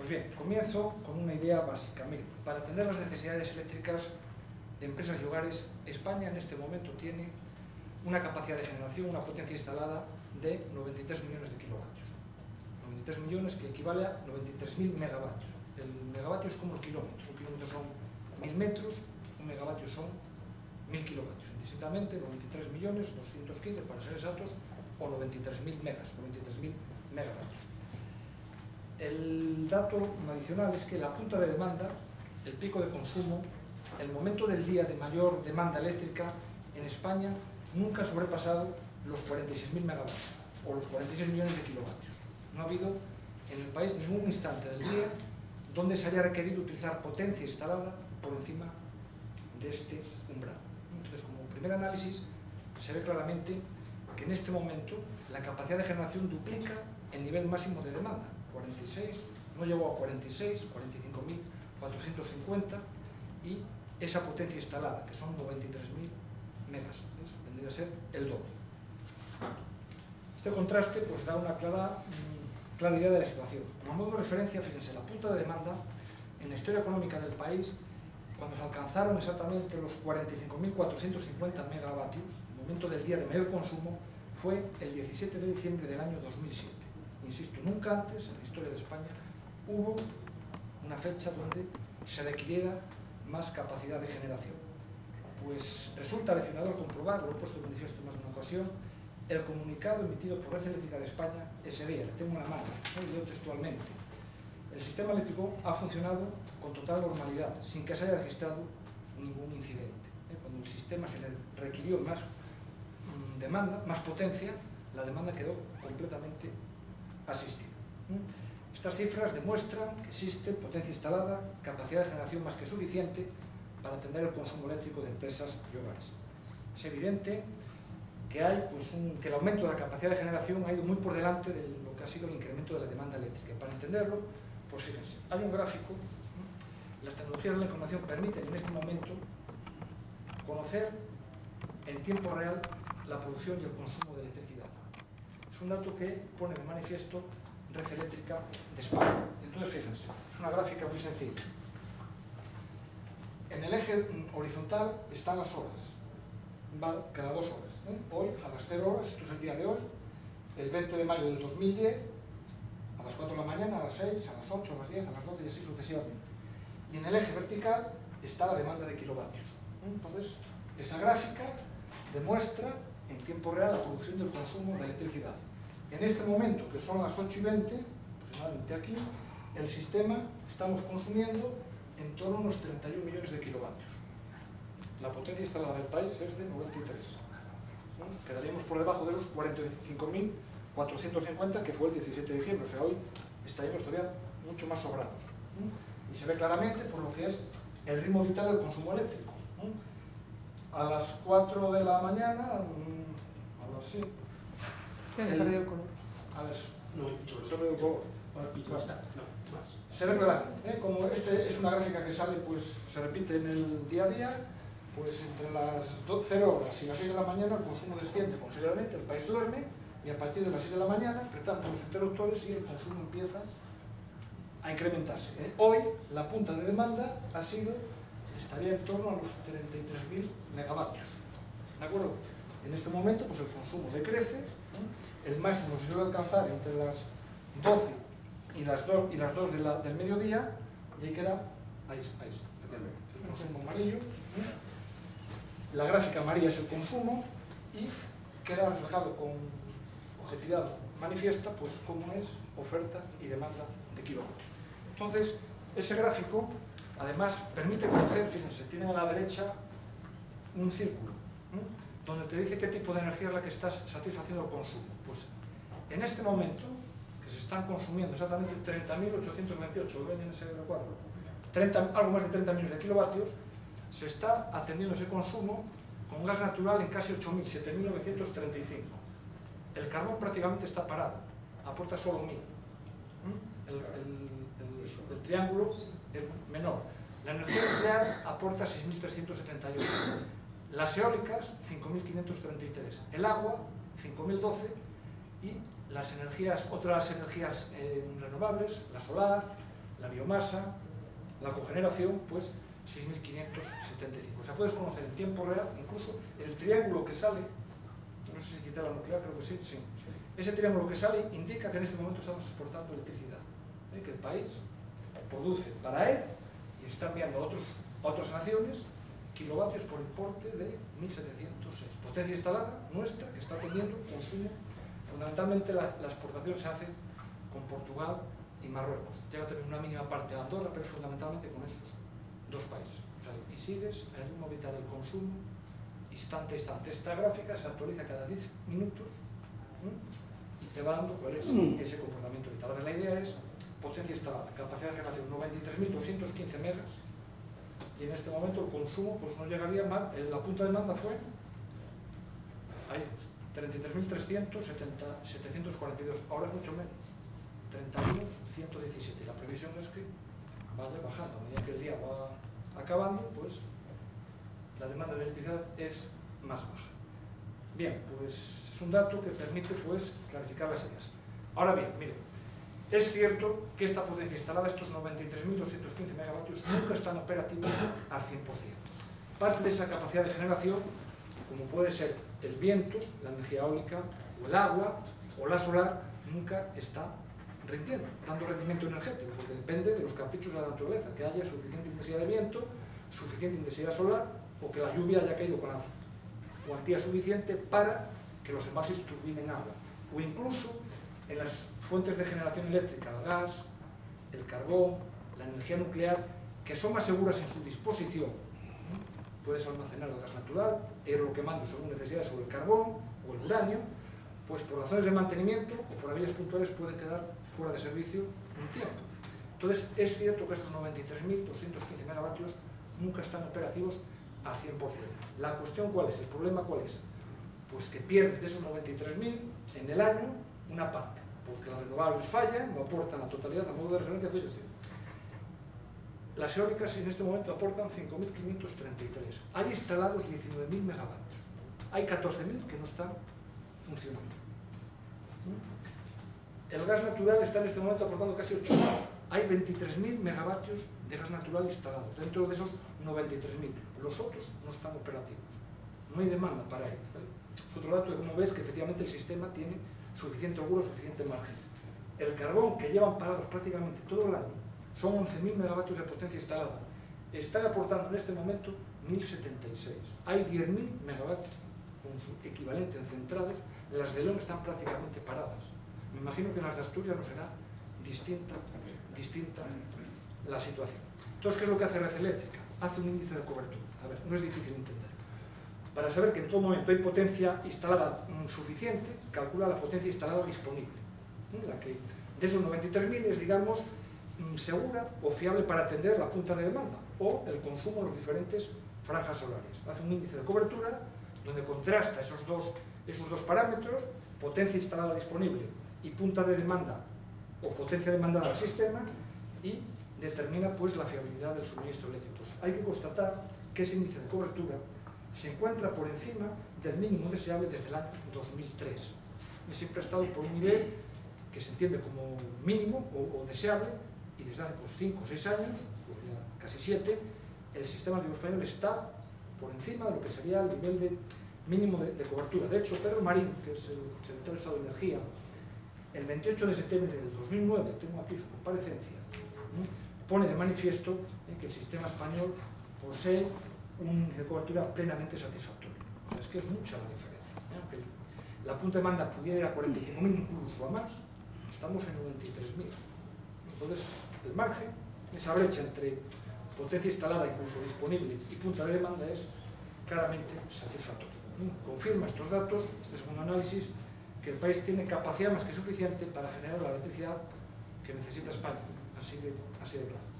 Pues bien, comienzo con una idea básica. Miren, para atender las necesidades eléctricas de empresas y hogares, España en este momento tiene una capacidad de generación, una potencia instalada de 93 millones de kilovatios. 93 millones que equivale a 93.000 megavatios. El megavatio es como el kilómetro. Un kilómetro son 1000 metros, un megavatio son 1000 kilovatios. Indistintamente, 93 millones, 215 para ser exactos, o 93.000 megas, 93.000 megavatios. El dato adicional es que la punta de demanda, el pico de consumo, el momento del día de mayor demanda eléctrica en España nunca ha sobrepasado los 46.000 megavatios o los 46 millones de kilovatios. No ha habido en el país ningún instante del día donde se haya requerido utilizar potencia instalada por encima de este umbral. Entonces, como primer análisis, se ve claramente que en este momento la capacidad de generación duplica el nivel máximo de demanda. 46, no llegó a 46, 45.450, y esa potencia instalada, que son 93.000 megas, ¿ves? Vendría a ser el doble. Este contraste pues da una clara idea de la situación. Como modo de referencia, fíjense, la punta de demanda en la historia económica del país, cuando se alcanzaron exactamente los 45.450 megavatios, el momento del día de mayor consumo, fue el 17 de diciembre del año 2007. Insisto, nunca antes en la historia de España hubo una fecha donde se requiriera más capacidad de generación. Pues resulta aleccionador comprobar, lo he puesto de manifiesto más de una ocasión, el comunicado emitido por Red Eléctrica de España ese día. Le tengo una mano, ¿no? Leo textualmente: el sistema eléctrico ha funcionado con total normalidad, sin que se haya registrado ningún incidente. Cuando el sistema se le requirió más demanda, más potencia, la demanda quedó completamente asistida. Estas cifras demuestran que existe potencia instalada, capacidad de generación más que suficiente para atender el consumo eléctrico de empresas y hogares. Es evidente que hay, que el aumento de la capacidad de generación ha ido muy por delante de lo que ha sido el incremento de la demanda eléctrica. Para entenderlo, pues fíjense, hay un gráfico. Las tecnologías de la información permiten en este momento conocer en tiempo real la producción y el consumo de electricidad. Es un dato que pone de manifiesto Red Eléctrica de España. Entonces, fíjense, es una gráfica muy sencilla. En el eje horizontal están las horas, ¿vale? Cada 2 horas. Hoy, a las 0 horas, esto es el día de hoy, el 20 de mayo del 2010, a las 4 de la mañana, a las 6, a las 8, a las 10, a las 12 y así sucesivamente. Y en el eje vertical está la demanda de kilovatios. Entonces, esa gráfica demuestra en tiempo real la producción y el consumo de electricidad. En este momento, que son las 8:20, aproximadamente aquí, el sistema estamos consumiendo en torno a unos 31 millones de kilovatios. La potencia instalada del país es de 93. Quedaríamos por debajo de esos 45.450 que fue el 17 de diciembre. O sea, hoy estaríamos todavía mucho más sobrados. Y se ve claramente por lo que es el ritmo vital del consumo eléctrico. A las 4 de la mañana, a las 7. ¿Qué has perdido el color? A ver, No, se ve el color. Se ve claramente, como este es una gráfica que sale, pues se repite en el día a día, pues entre las 0 horas y las 6 de la mañana el consumo desciende considerablemente, el país duerme, y a partir de las 6 de la mañana apretamos los interruptores y el consumo empieza a incrementarse. Hoy la punta de demanda estaría en torno a los 33.000 megavatios. ¿De acuerdo? En este momento pues el consumo decrece, el máximo se suele alcanzar entre las 12 y las 2 del mediodía, y ahí queda, ahí está, el consumo amarillo. La gráfica amarilla es el consumo y queda reflejado con objetividad manifiesta pues cómo es oferta y demanda de kilovatios. Entonces, ese gráfico además permite conocer, fíjense, tienen a la derecha un círculo, donde te dice qué tipo de energía es la que estás satisfaciendo el consumo. Pues en este momento, que se están consumiendo exactamente 30.828, ¿lo ven en ese recuadro? Algo más de 30 millones de kilovatios, se está atendiendo ese consumo con gas natural en casi 8.000, 7.935. El carbón prácticamente está parado, aporta solo 1.000. El triángulo es menor. La energía nuclear aporta 6.378. Las eólicas, 5.533. El agua, 5.012. Y otras energías renovables, la solar, la biomasa, la cogeneración, pues 6.575. O sea, puedes conocer en tiempo real, incluso el triángulo que sale, no sé si cita la nuclear, creo que sí. Ese triángulo que sale indica que en este momento estamos exportando electricidad, que el país produce para él y está enviando a otras naciones kilovatios por importe de 1.706. Potencia instalada nuestra, que está teniendo consumo. Fundamentalmente la exportación se hace con Portugal y Marruecos. Llega a tener una mínima parte a Andorra, pero fundamentalmente con esos dos países. O sea, y sigues el ritmo vital del consumo instante a instante. Esta gráfica se actualiza cada 10 minutos y te va dando cuál es ese comportamiento vital. Ahora, la idea es potencia instalada, capacidad de generación 93.215 megas, y en este momento el consumo pues no llegaría mal. La punta de demanda fue ahí, 33.370, 742, ahora es mucho menos, 31.117. La previsión es que vaya bajando, a medida que el día va acabando, pues la demanda de electricidad es más baja. Bien, pues es un dato que permite pues clarificar las ideas. Ahora bien, miren, es cierto que esta potencia instalada, estos 93.215 megavatios, nunca están operativos al 100%. Parte de esa capacidad de generación, como puede ser el viento, la energía eólica, o el agua, o la solar, nunca está rindiendo, dando rendimiento energético, porque depende de los caprichos de la naturaleza, que haya suficiente intensidad de viento, suficiente intensidad solar, o que la lluvia haya caído con la cuantía suficiente para que los embalses turbinen agua, o incluso en las fuentes de generación eléctrica, el gas, el carbón, la energía nuclear, que son más seguras en su disposición. Puedes almacenar el gas natural, irlo quemando según necesidades sobre el carbón o el uranio, pues por razones de mantenimiento o por averías puntuales puede quedar fuera de servicio un tiempo. Entonces es cierto que esos 93.215 megavatios nunca están operativos al 100%. La cuestión ¿cuál es? ¿El problema cuál es? Pues que pierdes de esos 93.000 en el año una parte, porque las renovables fallan, no aportan la totalidad. A modo de referencia, fíjense, las eólicas en este momento aportan 5.533. Hay instalados 19.000 megavatios. Hay 14.000 que no están funcionando. El gas natural está en este momento aportando casi 8.000. Hay 23.000 megavatios de gas natural instalados, dentro de esos 93.000. Los otros no están operativos. No hay demanda para ellos. Es otro dato de cómo ves que efectivamente el sistema tiene suficiente holgura, suficiente margen. El carbón, que llevan parados prácticamente todo el año, son 11.000 megavatios de potencia instalada. Están aportando en este momento 1.076. Hay 10.000 megavatios con su equivalente en centrales. Las de León están prácticamente paradas. Me imagino que en las de Asturias no será distinta la situación. Entonces, ¿qué es lo que hace Red Eléctrica? Hace un índice de cobertura. A ver, no es difícil entender. Para saber que en todo momento hay potencia instalada suficiente, calcula la potencia instalada disponible. La que de esos 93.000 es, digamos, segura o fiable para atender la punta de demanda o el consumo de las diferentes franjas solares. Hace un índice de cobertura donde contrasta esos dos parámetros, potencia instalada disponible y punta de demanda o potencia demandada al sistema, y determina pues la fiabilidad del suministro eléctrico. Hay que constatar que ese índice de cobertura se encuentra por encima del mínimo deseable desde el año 2003. Y siempre ha estado por un nivel que se entiende como mínimo o deseable, y desde hace 5 o 6 años, pues ya casi 7, el sistema eléctrico español está por encima de lo que sería el nivel de mínimo de cobertura. De hecho, Pedro Marín, que es el secretario de Estado de Energía, el 28 de septiembre del 2009, tengo aquí su comparecencia, pone de manifiesto que el sistema español posee un índice de cobertura plenamente satisfactorio. O sea, es que es mucha la diferencia. Aunque la punta de demanda pudiera ir a 45.000 incluso a más, estamos en 93.000. Entonces, el margen, esa brecha entre potencia instalada, incluso disponible, y punta de demanda es claramente satisfactoria. Confirma estos datos, este segundo análisis, que el país tiene capacidad más que suficiente para generar la electricidad que necesita España. Así de claro.